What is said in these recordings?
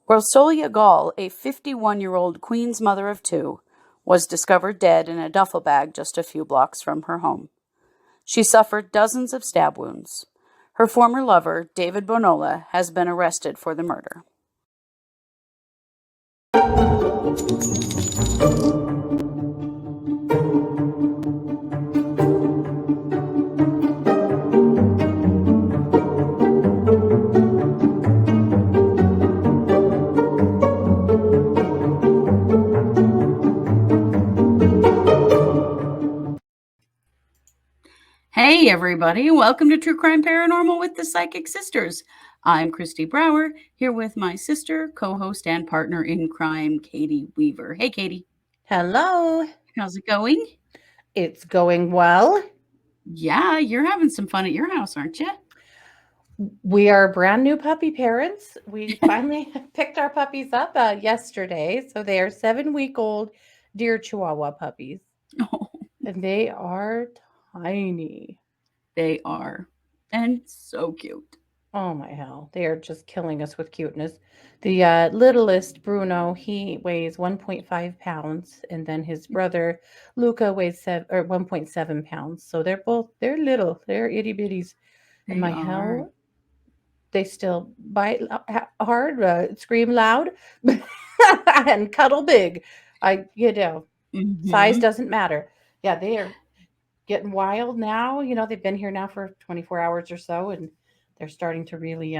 Orsolya Gaal, a 51-year-old Queen's mother of two, was discovered dead in a duffel bag just a few blocks from her home. She suffered dozens of stab wounds. Her former lover, David Bonola, has been arrested for the murder. Hey everybody, welcome to True Crime Paranormal with the Psychic Sisters. I'm Christy Brower, here with my sister, co-host, and partner in crime, Katie Weaver. Hey Katie. Hello. How's it going? It's going well. Yeah, you're having some fun at your house, aren't you? We are brand new puppy parents. We finally picked our puppies up yesterday. So they are 7-week-old deer Chihuahua puppies. Oh, And they are tiny. they are. And so cute. Oh my hell. They are just killing us with cuteness. The littlest, Bruno, he weighs 1.5 pounds. And then his brother, Luca, weighs 1.7 pounds. So they're little. They're itty bitties. And They my are. hell, they still bite hard, scream loud, and cuddle big. Size doesn't matter. Yeah, they are getting wild now. They've been here now for 24 hours or so, and they're starting to really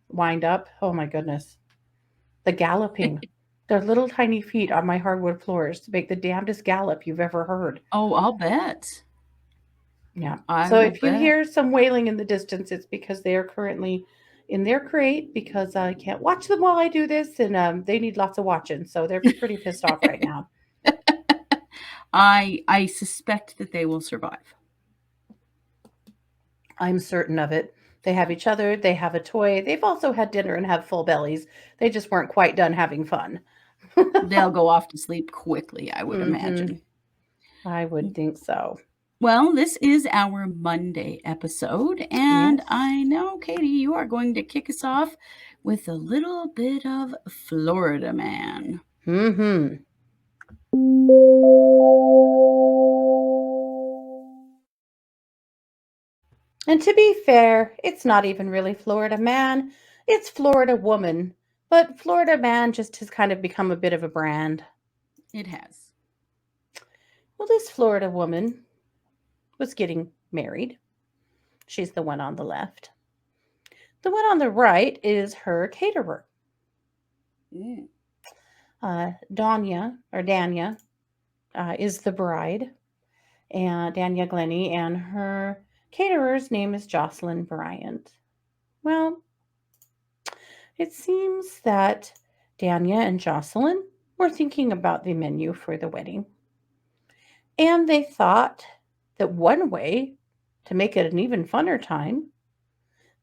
wind up. Oh my goodness. The galloping. Their little tiny feet on my hardwood floors make the damnedest gallop you've ever heard. Oh, I'll bet. Yeah. I So will if you bet. hear some wailing in the distance, it's because they are currently in their crate because I can't watch them while I do this, and they need lots of watching. So they're pretty pissed off right now. I suspect that they will survive. I'm certain of it. They have each other. They have a toy. They've also had dinner and have full bellies. They just weren't quite done having fun. They'll go off to sleep quickly, I would imagine. I would think so. Well, this is our Monday episode, and Yes. I know, Katie, you are going to kick us off with a little bit of Florida Man. Mm-hmm. And to be fair, it's not even really Florida Man. It's Florida Woman. But Florida Man just has kind of become a bit of a brand. It has. Well, this Florida woman was getting married. She's the one on the left. The one on the right is her caterer. Mm. Danya is the bride, and Danya Glennie, and her caterer's name is Joycelyn Bryant. Well, it seems that Danya and Joycelyn were thinking about the menu for the wedding. And they thought that one way to make it an even funner time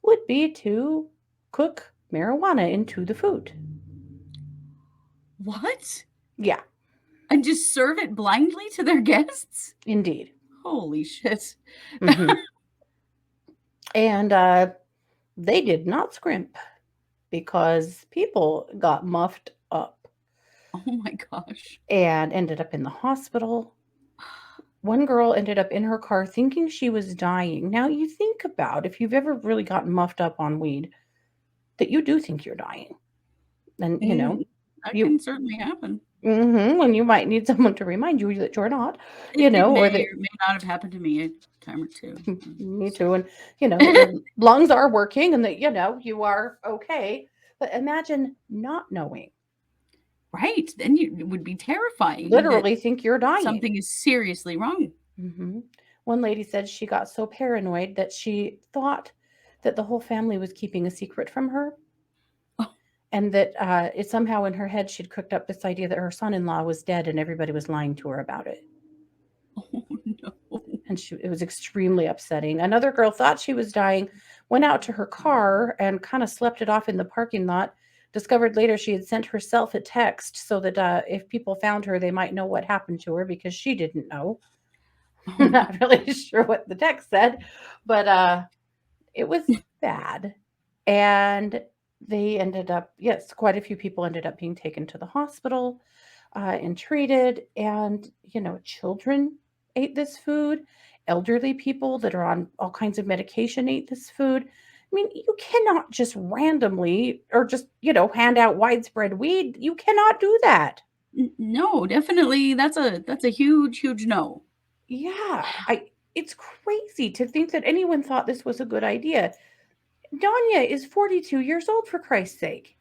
would be to cook marijuana into the food. What? Yeah, And just serve it blindly to their guests? indeed. Holy shit. Mm-hmm. And they did not scrimp because people got muffed up Oh my gosh. and ended up in the hospital. One girl ended up in her car thinking she was dying. Now, you think about if you've ever really gotten muffed up on weed, that you do think you're dying. And, That you can certainly happen. when you might need someone to remind you that you're not, It may or or that may not have happened to me a time or two. me too. And, your lungs are working and that, you are okay. But imagine not knowing. Right. Then it would be terrifying. Literally think you're dying. Something is seriously wrong. Mm-hmm. One lady said she got so paranoid that she thought that the whole family was keeping a secret from her. Oh. And that it somehow in her head she'd cooked up this idea that her son-in-law was dead and everybody was lying to her about it. Oh, no. And it was extremely upsetting. Another girl thought she was dying, went out to her car and kind of slept it off in the parking lot. Discovered later she had sent herself a text so that if people found her, they might know what happened to her because she didn't know. I'm not really sure what the text said, but it was bad. And they ended up, yes, quite a few people ended up being taken to the hospital and treated. And, children ate this food. Elderly people that are on all kinds of medication ate this food. I mean, you cannot just randomly or just, hand out widespread weed. You cannot do that. No, definitely. That's a huge, huge no. Yeah, it's crazy to think that anyone thought this was a good idea. Danya is 42 years old, for Christ's sake.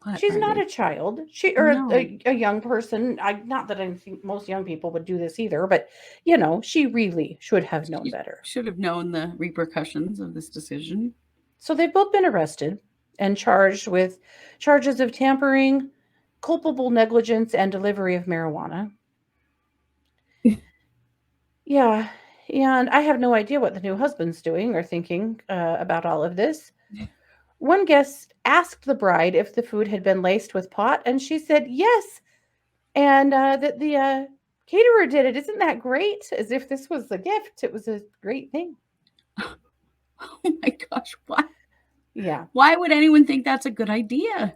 What She's are not they? a child. She or No, a young person. Not that I think most young people would do this either, but she really should have known she better. should have known the repercussions of this decision. So they've both been arrested and charged with charges of tampering, culpable negligence, and delivery of marijuana. Yeah, and I have no idea what the new husband's doing or thinking about all of this. One guest asked the bride if the food had been laced with pot, and she said yes, and that the caterer did it. Isn't that great? As if this was a gift. It was a great thing. Oh my gosh, why? Yeah, Why would anyone think that's a good idea?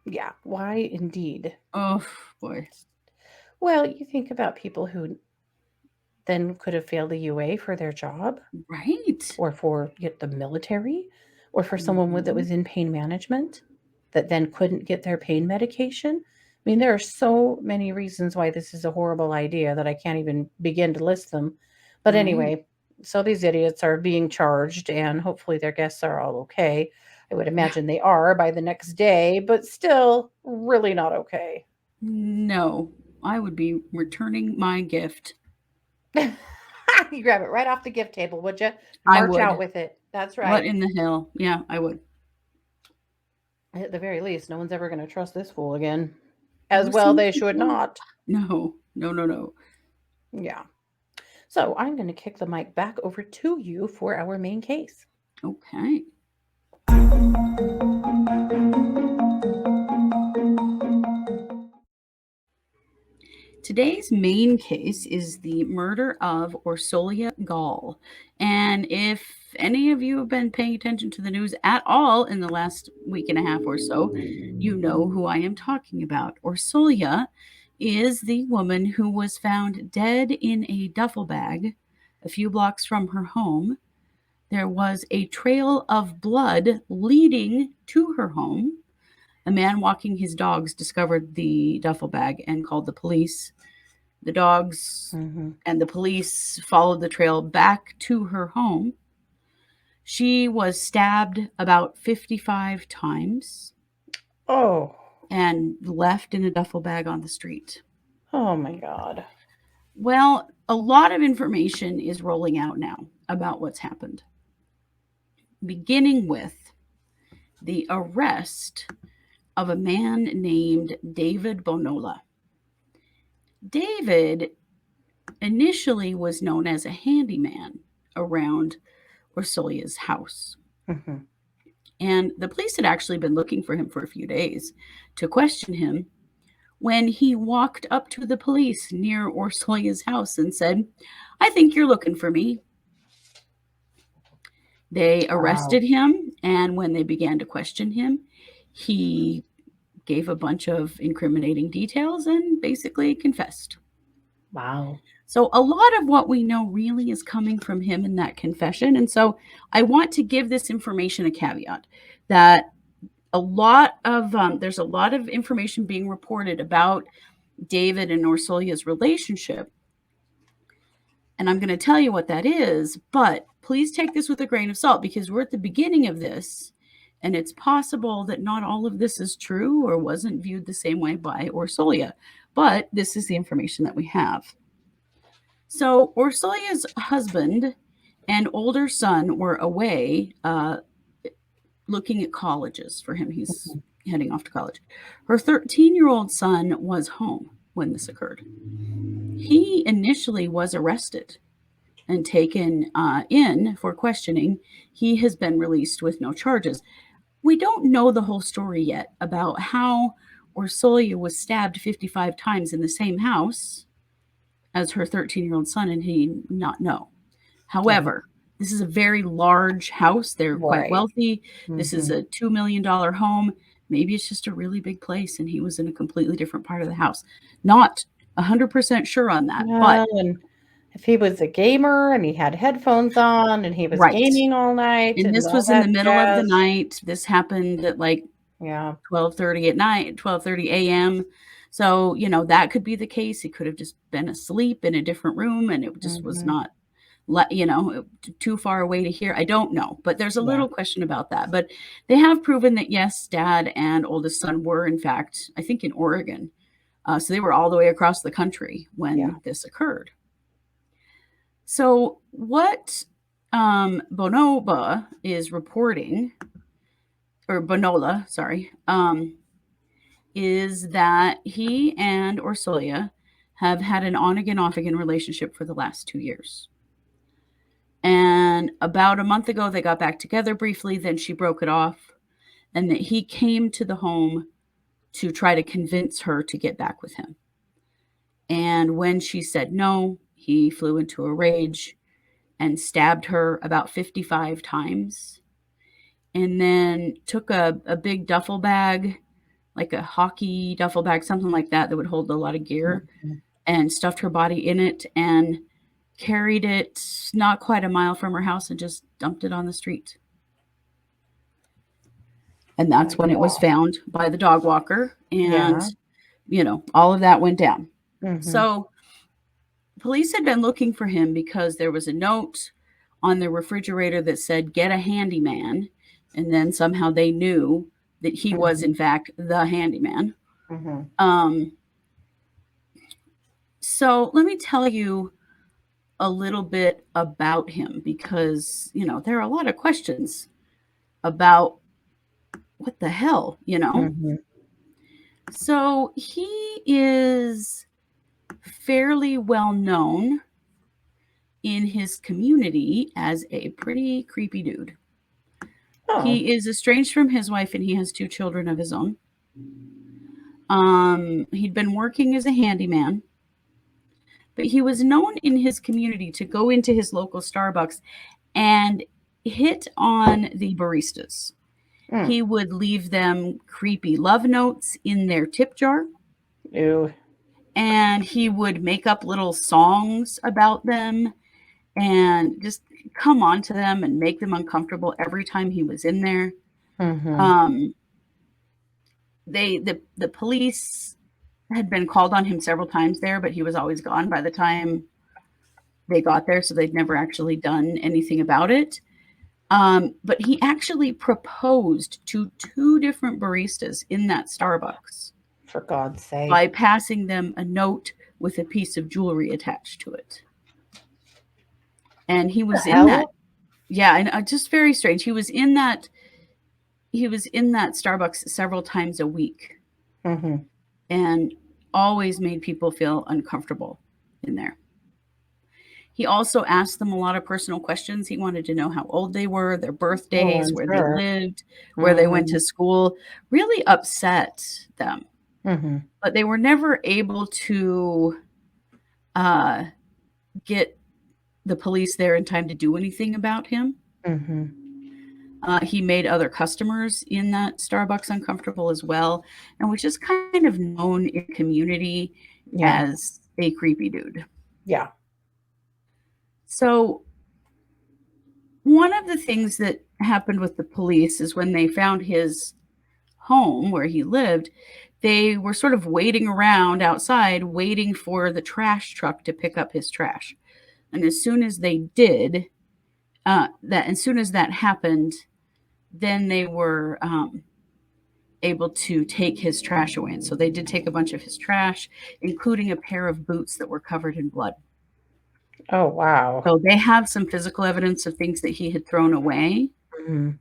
yeah. Why indeed? Oh boy. Well, you think about people who then could have failed the UA for their job, Right. or for the military, or for someone that Mhm. was in pain management that then couldn't get their pain medication. I mean, there are so many reasons why this is a horrible idea that I can't even begin to list them. But Right. anyway, so these idiots are being charged, and hopefully their guests are all okay. I would Yeah. imagine they are by the next day, but still really not okay. No, I would be returning my gift. You grab it right off the gift table, would you? I March would. out with it. That's What right. in the hell? Yeah, I would. At the very least, no one's ever going to trust this fool again. As Those well, same they should people? not. No, no, no, no. Yeah. So I'm going to kick the mic back over to you for our main case. Okay. Today's main case is the murder of Orsolya Gaal. And if any of you have been paying attention to the news at all in the last week and a half or so, you know who I am talking about. Orsolya is the woman who was found dead in a duffel bag a few blocks from her home. There was a trail of blood leading to her home. A man walking his dogs discovered the duffel bag and called the police. The dogs Mm-hmm. and the police followed the trail back to her home. She was stabbed about 55 times Oh, and left in a duffel bag on the street. oh my God. Well, a lot of information is rolling out now about what's happened, beginning with the arrest of a man named David Bonola. David initially was known as a handyman around Orsolya's house. Mm-hmm. And the police had actually been looking for him for a few days to question him when he walked up to the police near Orsolya's house and said, "I think you're looking for me." They Wow. arrested him, and when they began to question him, he gave a bunch of incriminating details and basically confessed. Wow. So a lot of what we know really is coming from him in that confession. And so I want to give this information a caveat that there's a lot of information being reported about David and Orsolya's relationship. And I'm going to tell you what that is, but please take this with a grain of salt because we're at the beginning of this. And it's possible that not all of this is true or wasn't viewed the same way by Orsolya. But this is the information that we have. So Orsolya's husband and older son were away looking at colleges for him. He's heading off to college. Her 13-year-old son was home when this occurred. He initially was arrested and taken in for questioning. He has been released with no charges. We don't know the whole story yet about how Orsolya was stabbed 55 times in the same house as her 13-year-old son, and he did not know. Yeah. However, this is a very large house. They're quite Right. wealthy. This is Mhm. a $2 million home. Maybe it's just a really big place and he was in a completely different part of the house. Not 100% sure on that, but Well, and if he was a gamer and he had headphones on and he was right. gaming all night And and this all was in the that middle of the jazz. night. This happened at like Yeah. 12:30 at night, 12:30 a.m. So, that could be the case. He could have just been asleep in a different room and it just was Mhm. not too far away to hear. I don't know, but there's a Yeah. little question about that. But they have proven that yes, dad and oldest son were in fact, I think in Oregon. So they were all the way across the country Yeah. when this occurred. So what Bonoba is reporting, or Bonola, sorry, is that he and Orsolya have had an on-again, off-again relationship for the last 2 years. And about a month ago, they got back together briefly. Then she broke it off, and that he came to the home to try to convince her to get back with him. And when she said no, he flew into a rage and stabbed her about 55 times. And then took a big duffel bag, like a hockey duffel bag, something like that, that would hold a lot of gear, Mhm. and stuffed her body in it and carried it not quite a mile from her house and just dumped it on the street. And My that's when it was God. found by the dog walker. And, Yeah. all of that went down. Mhm. So police had been looking for him because there was a note on the refrigerator that said, get a handyman. And then somehow they knew that he was, Mhm. in fact, the handyman. Mhm. Um, so let me tell you a little bit about him because, there are a lot of questions about what the hell. Mhm. So he is fairly well known in his community as a pretty creepy dude. Oh. He is estranged from his wife and he has 2 children of his own. He'd been working as a handyman, but he was known in his community to go into his local Starbucks and hit on the baristas. Mm. He would leave them creepy love notes in their tip jar, Ew. and he would make up little songs about them and just come on to them and make them uncomfortable every time he was in there. Mhm. Um, the police had been called on him several times there, but he was always gone by the time they got there, so they'd never actually done anything about it. But he actually proposed to 2 different baristas in that Starbucks For God's sake. by passing them a note with a piece of jewelry attached to it. And he The was in that. hell? Yeah, and just very strange. He was in that Starbucks several times a week Mhm. and always made people feel uncomfortable in there. He also asked them a lot of personal questions. He wanted to know how old they were, their Oh, birthdays, I'm where they sure. lived, where they went Mhm. to school. Really upset them. Mhm. But they were never able to uh, get the police there in time to do anything about him. Mhm. He made other customers in that Starbucks uncomfortable as well, and was just kind of known in the community Yeah. as a creepy dude. Yeah. So, one of the things that happened with the police is when they found his home where he lived, they were sort of waiting around outside, waiting for the trash truck to pick up his trash. And as soon as they did, as soon as that happened, then they were able to take his trash away. And so they did take a bunch of his trash, including a pair of boots that were covered in blood. Oh, wow. So they have some physical evidence of things that he had thrown away. Mhm.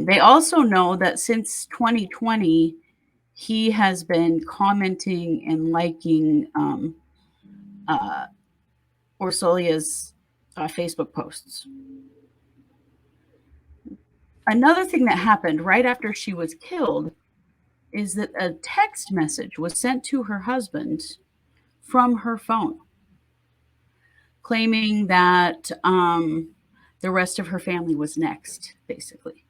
They also know that since 2020, he has been commenting and liking uh, Orsolya's Facebook posts. Another thing that happened right after she was killed is that a text message was sent to her husband from her phone. claiming that the rest of her family was next, basically.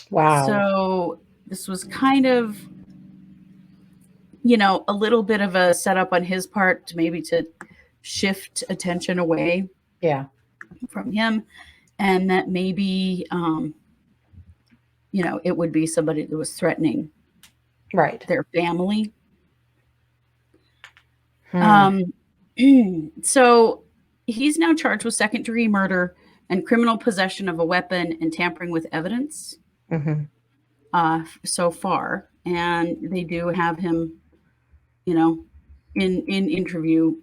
Wow. So this was kind of, a little bit of a setup on his part to maybe to shift attention away Yeah. from him, and that maybe, it would be somebody that was threatening Right. their family. Hmm. So he's now charged with second-degree murder and criminal possession of a weapon and tampering with evidence Mm-hmm. so far. And they do have him, in interview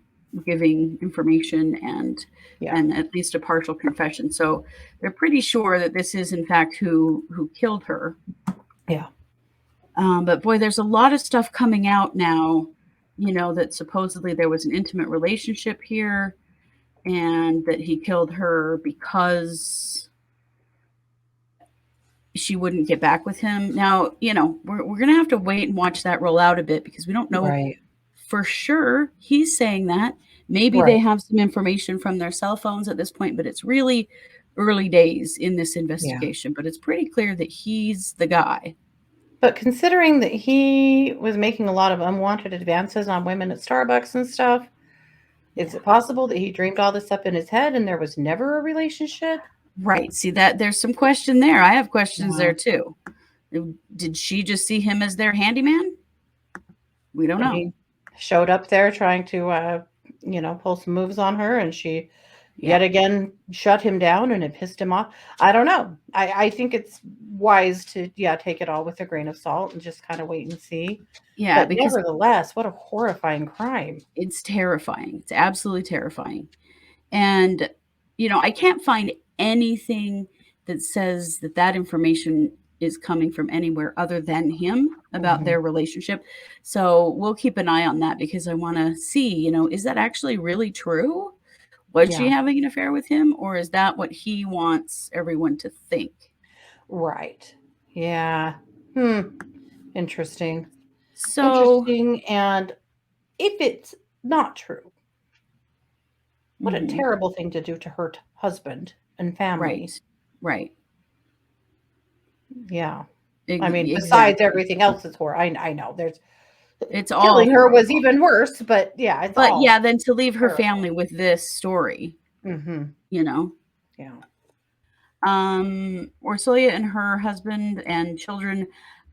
giving information and Yeah. and at least a partial confession. So they're pretty sure that this is in fact who killed her. Yeah. But boy, there's a lot of stuff coming out now, that supposedly there was an intimate relationship here and that he killed her because she wouldn't get back with him. Now, we're going to have to wait and watch that roll out a bit because we don't know Right. for sure he's saying that. Maybe Right. they have some information from their cell phones at this point, but it's really early days in this investigation. But it's pretty clear that he's the guy. But considering that he was making a lot of unwanted advances on women at Starbucks and stuff, is it possible that he dreamed all this up in his head and there was never a relationship? Right. See that there's some question there. I have questions Yeah. there too. Did she just see him as their handyman? We don't know. He showed up there trying to, pull some moves on her, and she yet again shut him down, and it pissed him off. I don't know. I think it's wise to, take it all with a grain of salt and just kind of wait and see. Yeah, But because nevertheless, what a horrifying crime. it's terrifying. It's absolutely terrifying. And, I can't find anything that says that information is coming from anywhere other than him about their relationship. So we'll keep an eye on that because I want to see, is that actually really true? Was she Yeah. having an affair with him, or is that what he wants everyone to think? Right. Yeah. Interesting. So, Interesting. And if it's not true, what a mhm, terrible thing to do to hurt husband and family. right, right, Yeah. I mean, besides exactly. everything else that's horrible. I know there's It's all killing her was horrible. even worse, but yeah, it's But all yeah, then to leave her terrible. family with this story, Mm-hmm. you know. Yeah. Orsolya and her husband and children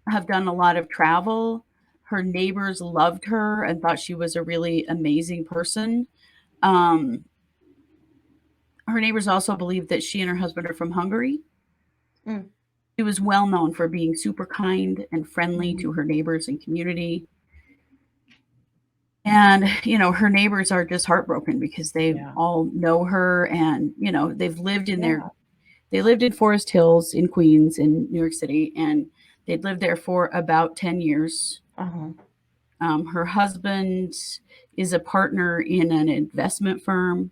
have done a lot of travel. Her neighbors loved her and thought she was a really amazing person. Um, her neighbors also believed that she and her husband are from Hungary. Mm. She was well known for being super kind and friendly to Mhm. her neighbors and community. And, her neighbors are just heartbroken because they Yeah. all know her and, they've lived in Yeah. they lived in Forest Hills in Queens in New York City, and they'd lived there for about 10 years. Uh-huh. Her husband is a partner in an investment firm,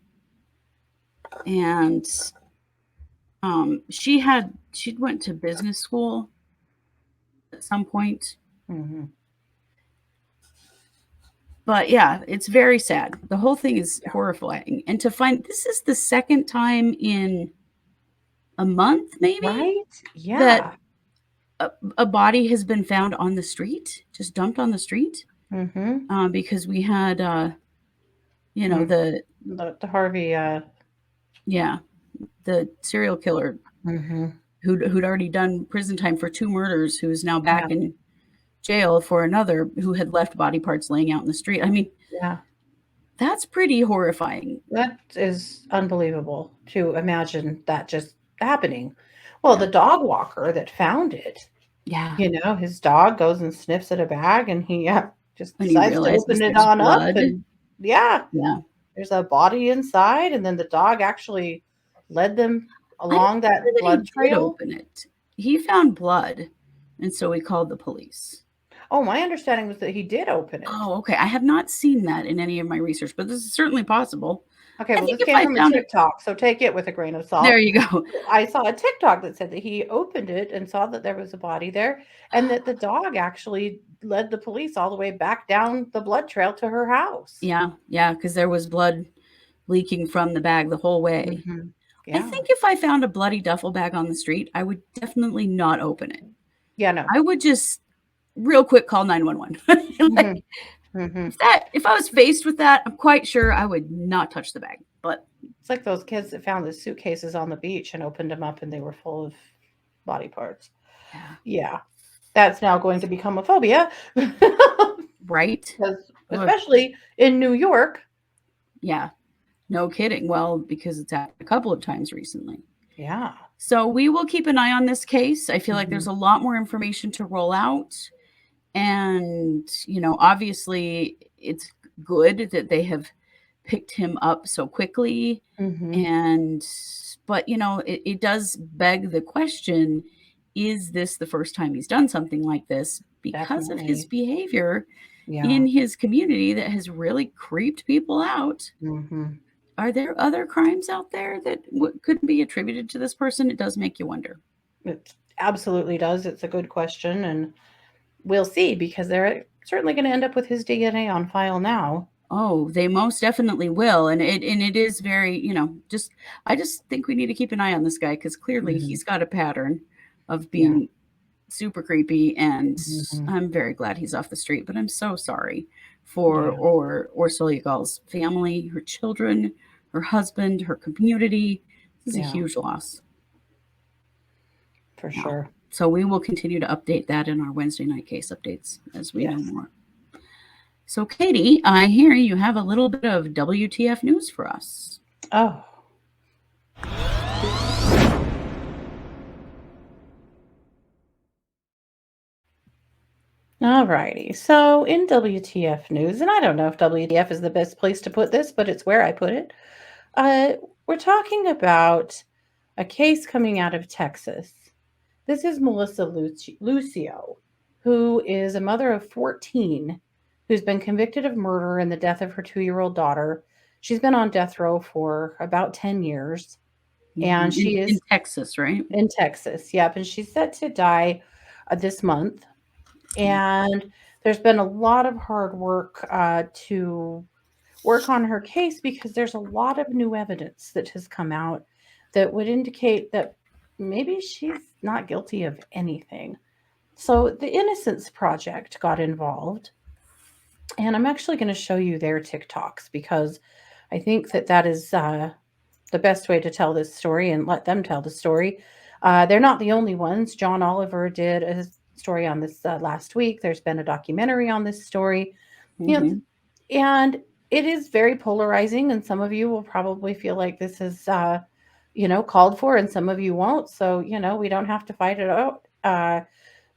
and she went to business school at some point. Mm-hmm. But yeah, it's very sad. The whole thing is Yeah. horrifying. And to find this is the second time in a month, maybe, Right? that Yeah. a body has been found on the street, just dumped on the street. Mm-hmm. Because we had, Mm. the The Harvey. the serial killer Mm-hmm. who'd already done prison time for 2 murders, who's now Yeah. back in jail for another, who had left body parts laying out in the street. I mean, Yeah. that's pretty horrifying. That is unbelievable to imagine that just happening. Well, the dog walker that found it, Yeah. his dog goes and sniffs at a bag and he just When he decides to realizes open it there's on up. blood. And yeah, Yeah. there's a body inside. And then the dog actually led them I'm not along sure that that he blood did trail. open it. He found blood, and so he called the police. Oh, my understanding was that he did open it. Oh, okay. I have not seen that in any of my research, but this is certainly possible. Okay, I well, think this if came I from a found it, TikTok, so take it with a grain of there salt. you go. I saw a TikTok that said that he opened it and saw that there was a body there, and that the dog actually led the police all the way back down the blood trail to her house. Yeah, because there was blood leaking from the bag the whole way. Mm-hmm. I Yeah. think if I found a bloody duffel bag on the street, I would definitely not open it. Yeah, no. I would just real quick call 911. Like, Mm-hmm. Mm-hmm. if I was faced with that, I'm quite sure I would not touch the bag. But It's like those kids that found the suitcases on the beach and opened them up and they were full of body parts. yeah, Yeah. That's now going to become a phobia. right? Because Ugh, especially in New York. yeah, no kidding. Well, because it's happened a couple of times recently. Yeah. So we will keep an eye on this case. I feel like Mm-hmm. there's a lot more information to roll out. And, obviously it's good that they have picked him up so quickly. Mm-hmm. But, it does beg the question, is this the first time he's done something like this because of his Definitely. behavior Yeah. in his community that has really creeped people out? Mm-hmm. Are there other crimes out there that could be attributed to this person? It does make you wonder. It absolutely does. It's a good question, and we'll see because they're certainly going to end up with his DNA on file now. Oh, they most definitely will, and it is very, I just think we need to keep an eye on this guy because clearly Mm-hmm. he's got a pattern of Yeah. being super creepy, and Mm-hmm. I'm very glad he's off the street. But I'm so sorry for Yeah. Orsolya Gaal's family, her children, her husband, her community. This is a Yeah. huge loss. For Yeah. sure. So we will continue to update that in our Wednesday night case updates as we know Yes. more. So, Katie, I hear you have a little bit of WTF news for us. Oh. Alrighty. So in WTF news, and I don't know if WTF is the best place to put this, but it's where I put it. We're talking about a case coming out of Texas. This is Melissa Lucio, who is a mother of 14 who's been convicted of murder in the death of her 2-year-old daughter. She's been on death row for about 10 years, and she In is Texas, right? in Texas. Yep. And she's set to die this month. And there's been a lot of hard work to work on her case because there's a lot of new evidence that has come out that would indicate that maybe she's not guilty of anything. So the Innocence Project got involved, and I'm actually going to show you their TikToks because I think that that is the best way to tell this story and let them tell the story. They're not the only ones. John Oliver did a story on this last week. There's been a documentary on this story. You know, Mm-hmm. and it is very polarizing, and some of you will probably feel like this is called for, and some of you won't. So we don't have to fight it out.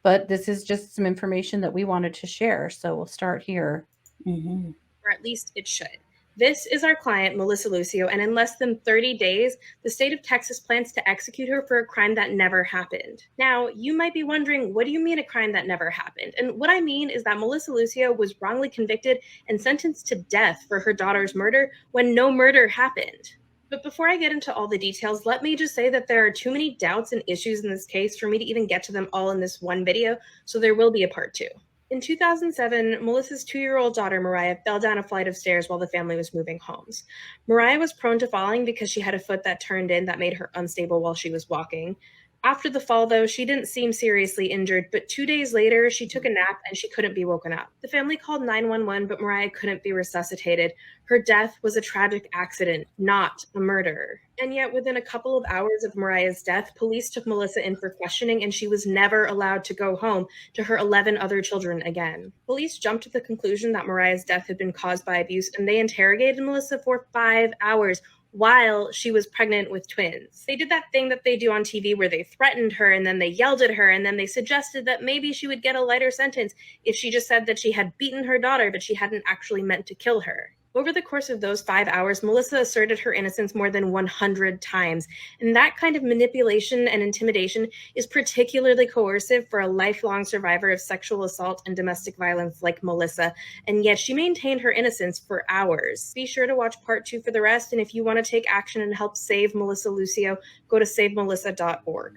But this is just some information that we wanted to share. So we'll start here. Mm-hmm. Or at least it should. This is our client, Melissa Lucio, and in less than 30 days, the state of Texas plans to execute her for a crime that never happened. Now, you might be wondering, what do you mean a crime that never happened? And what I mean is that Melissa Lucio was wrongly convicted and sentenced to death for her daughter's murder when no murder happened. But before I get into all the details, let me just say that there are too many doubts and issues in this case for me to even get to them all in this one video, so there will be a part 2. In 2007, Melissa's 2-year-old daughter, Mariah, fell down a flight of stairs while the family was moving homes. Mariah was prone to falling because she had a foot that turned in that made her unstable while she was walking. After the fall, though, she didn't seem seriously injured, but 2 days later, she took a nap and she couldn't be woken up. The family called 911, but Mariah couldn't be resuscitated. Her death was a tragic accident, not a murder. And yet, within a couple of hours of Mariah's death, police took Melissa in for questioning, and she was never allowed to go home to her 11 other children again. Police jumped to the conclusion that Mariah's death had been caused by abuse, and they interrogated Melissa for 5 hours while she was pregnant with twins. They did that thing that they do on TV where they threatened her and then they yelled at her and then they suggested that maybe she would get a lighter sentence if she just said that she had beaten her daughter but she hadn't actually meant to kill her. Over the course of those 5 hours, Melissa asserted her innocence more than 100 times. And that kind of manipulation and intimidation is particularly coercive for a lifelong survivor of sexual assault and domestic violence like Melissa. And yet she maintained her innocence for hours. Be sure to watch part 2 for the rest. And if you want to take action and help save Melissa Lucio, go to savemelissa.org.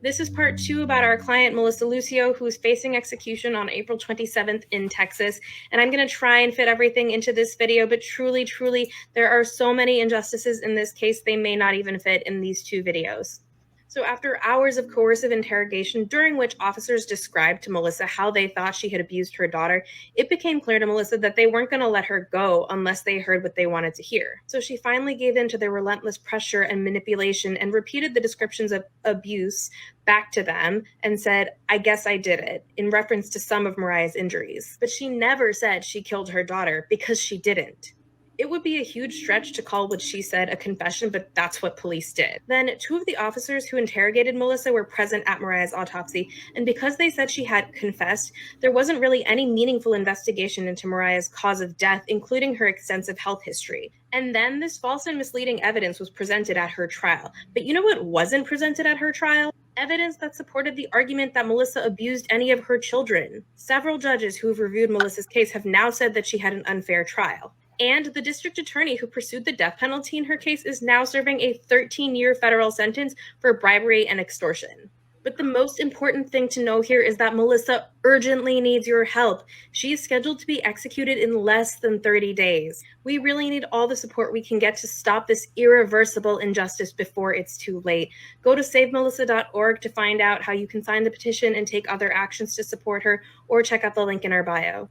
This is part 2 about our client, Melissa Lucio, who is facing execution on April 27th in Texas. And I'm going to try and fit everything into this video, but truly, there are so many injustices in this case, they may not even fit in these 2 videos. So after hours of coercive interrogation, during which officers described to Melissa how they thought she had abused her daughter, it became clear to Melissa that they weren't going to let her go unless they heard what they wanted to hear. So she finally gave in to their relentless pressure and manipulation and repeated the descriptions of abuse back to them and said, "I guess I did it," in reference to some of Mariah's injuries. But she never said she killed her daughter, because she didn't. It would be a huge stretch to call what she said a confession, but that's what police did. Then 2 of the officers who interrogated Melissa were present at Mariah's autopsy, and because they said she had confessed, there wasn't really any meaningful investigation into Mariah's cause of death, including her extensive health history. And then this false and misleading evidence was presented at her trial. But you know what wasn't presented at her trial? Evidence that supported the argument that Melissa abused any of her children. Several judges who have reviewed Melissa's case have now said that she had an unfair trial. And the district attorney who pursued the death penalty in her case is now serving a 13-year federal sentence for bribery and extortion. But the most important thing to know here is that Melissa urgently needs your help. She is scheduled to be executed in less than 30 days. We really need all the support we can get to stop this irreversible injustice before it's too late. Go to savemelissa.org to find out how you can sign the petition and take other actions to support her, or check out the link in our bio.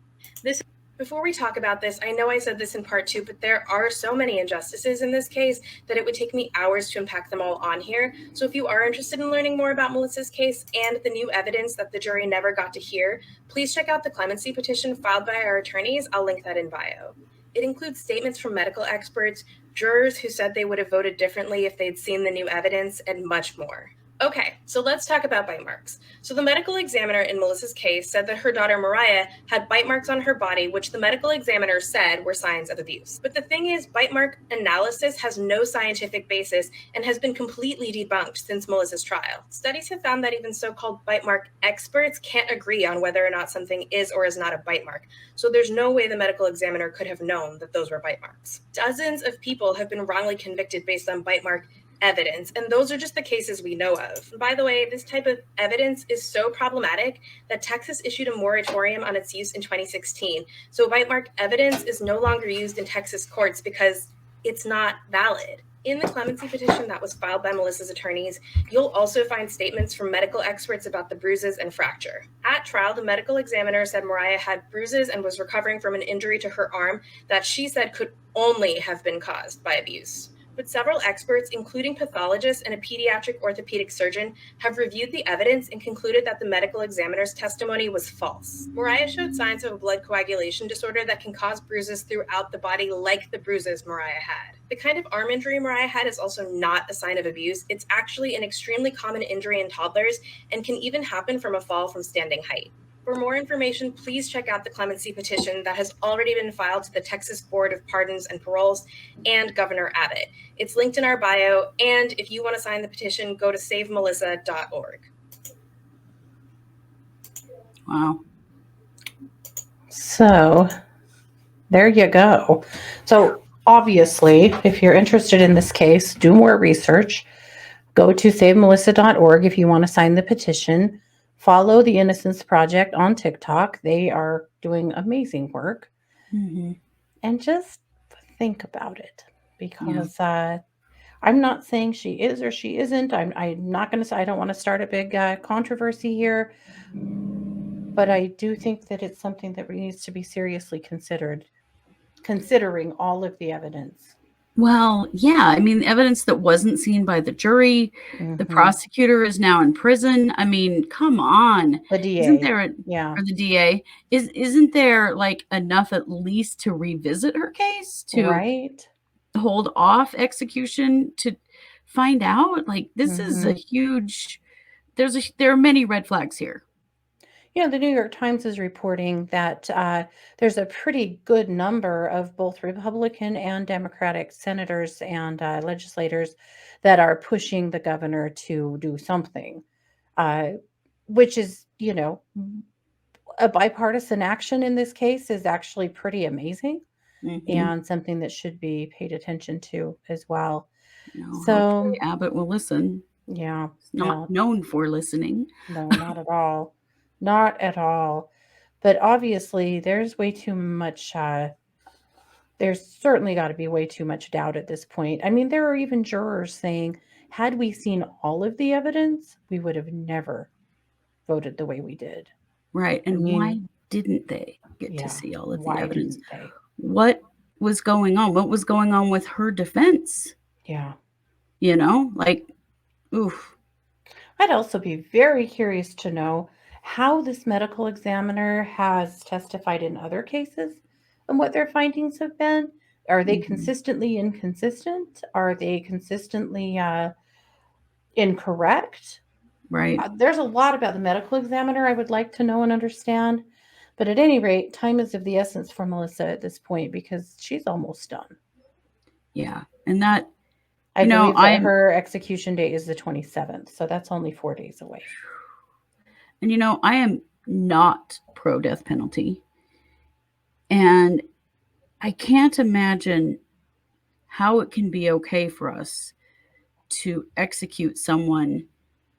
Before we talk about this, I know I said this in part 2, but there are so many injustices in this case that it would take me hours to unpack them all on here. So if you are interested in learning more about Melissa's case and the new evidence that the jury never got to hear, please check out the clemency petition filed by our attorneys. I'll link that in bio. It includes statements from medical experts, jurors who said they would have voted differently if they'd seen the new evidence, and much more. Okay, so let's talk about bite marks. So the medical examiner in Melissa's case said that her daughter Mariah had bite marks on her body, which the medical examiner said were signs of abuse. But the thing is, bite mark analysis has no scientific basis and has been completely debunked since Melissa's trial. Studies have found that even so-called bite mark experts can't agree on whether or not something is or is not a bite mark. So there's no way the medical examiner could have known that those were bite marks. Dozens of people have been wrongly convicted based on bite mark evidence, and those are just the cases we know of. By the way, this type of evidence is so problematic that Texas issued a moratorium on its use in 2016. So bite mark evidence is no longer used in Texas courts because it's not valid. In the clemency petition that was filed by Melissa's attorneys, you'll also find statements from medical experts about the bruises and fracture. At trial, the medical examiner said Mariah had bruises and was recovering from an injury to her arm that she said could only have been caused by abuse. But several experts, including pathologists and a pediatric orthopedic surgeon, have reviewed the evidence and concluded that the medical examiner's testimony was false. Mariah showed signs of a blood coagulation disorder that can cause bruises throughout the body, like the bruises Mariah had. The kind of arm injury Mariah had is also not a sign of abuse. It's actually an extremely common injury in toddlers and can even happen from a fall from standing height. For more information, please check out the clemency petition that has already been filed to the Texas Board of Pardons and Paroles and Governor Abbott. It's linked in our bio, and if you want to sign the petition, go to savemelissa.org. Wow. So there you go. So obviously, if you're interested in this case, do more research. Go to savemelissa.org if you want to sign the petition. Follow the Innocence Project on TikTok. They are doing amazing work. Mm-hmm. And just think about it, because I'm not saying she is or she isn't. I'm not going to say, I don't want to start a big controversy here, but I do think that it's something that needs to be seriously considered, considering all of the evidence. Well, yeah. I mean, evidence that wasn't seen by the jury. Mm-hmm. The prosecutor is now in prison. I mean, come on. The DA. Isn't there or the DA? Isn't there like enough at least to revisit her case, to hold off execution, to find out? Like, this is a huge, there are many red flags here. Yeah, the New York Times is reporting that there's a pretty good number of both Republican and Democratic senators and legislators that are pushing the governor to do something, which is, a bipartisan action in this case is actually pretty amazing, and something that should be paid attention to as well. So Abbott will listen. Yeah. It's not known for listening. No, not at all. Not at all. But obviously, there's way too much. There's certainly got to be way too much doubt at this point. I mean, there are even jurors saying, had we seen all of the evidence, we would have never voted the way we did. Right. And I mean, why didn't they get to see all of the evidence? They? What was going on? What was going on with her defense? Yeah. You know, like, oof. I'd also be very curious to know how this medical examiner has testified in other cases and what their findings have been. Are they consistently inconsistent? Are they consistently incorrect? Right. There's a lot about the medical examiner I would like to know and understand. But at any rate, time is of the essence for Melissa at this point because she's almost done. Yeah. And that, I believe that her execution date is the 27th. So that's only 4 days away. And, I am not pro-death penalty. And I can't imagine how it can be okay for us to execute someone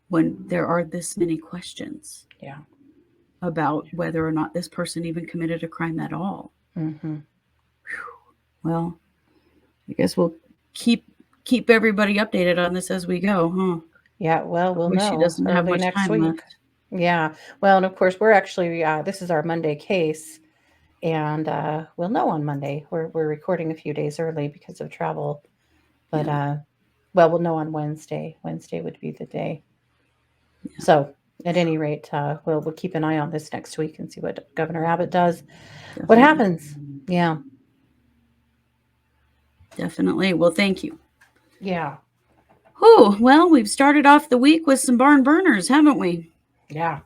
when there are this many questions about whether or not this person even committed a crime at all. Mm-hmm. Well, I guess we'll keep everybody updated on this as we go, huh? Yeah, well, we'll know. She doesn't have much next time week. left. Yeah, well, and of course, we're actually this is our Monday case, and we'll know on Monday. We're recording a few days early because of travel, but well, we'll know on Wednesday. Wednesday would be the day. Yeah. So, at any rate, we'll keep an eye on this next week and see what Governor Abbott does. Definitely. What happens? Yeah. Definitely. Well, thank you. Yeah. Oh, well, we've started off the week with some barn burners, haven't we? Yeah.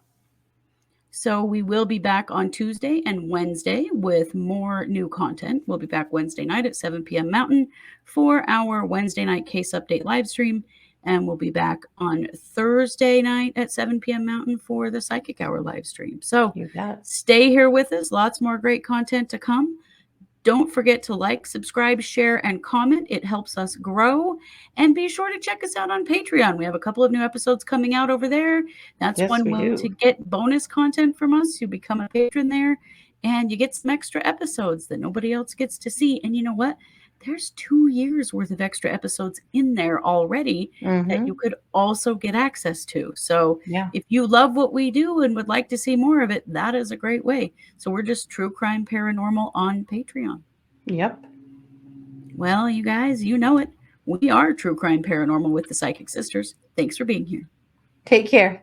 So we will be back on Tuesday and Wednesday with more new content. We'll be back Wednesday night at 7 p.m. Mountain for our Wednesday night case update live stream. And we'll be back on Thursday night at 7 p.m. Mountain for the Psychic Hour live stream. So stay here with us. Lots more great content to come. Don't forget to like, subscribe, share, and comment. It helps us grow. And be sure to check us out on Patreon. We have a couple of new episodes coming out over there. That's one way to get bonus content from us. You become a patron there, and you get some extra episodes that nobody else gets to see. And you know what? There's 2 years worth of extra episodes in there already that you could also get access to. So if you love what we do and would like to see more of it, that is a great way. So we're just True Crime Paranormal on Patreon. Yep. Well, you guys, you know it. We are True Crime Paranormal with the Psychic Sisters. Thanks for being here. Take care.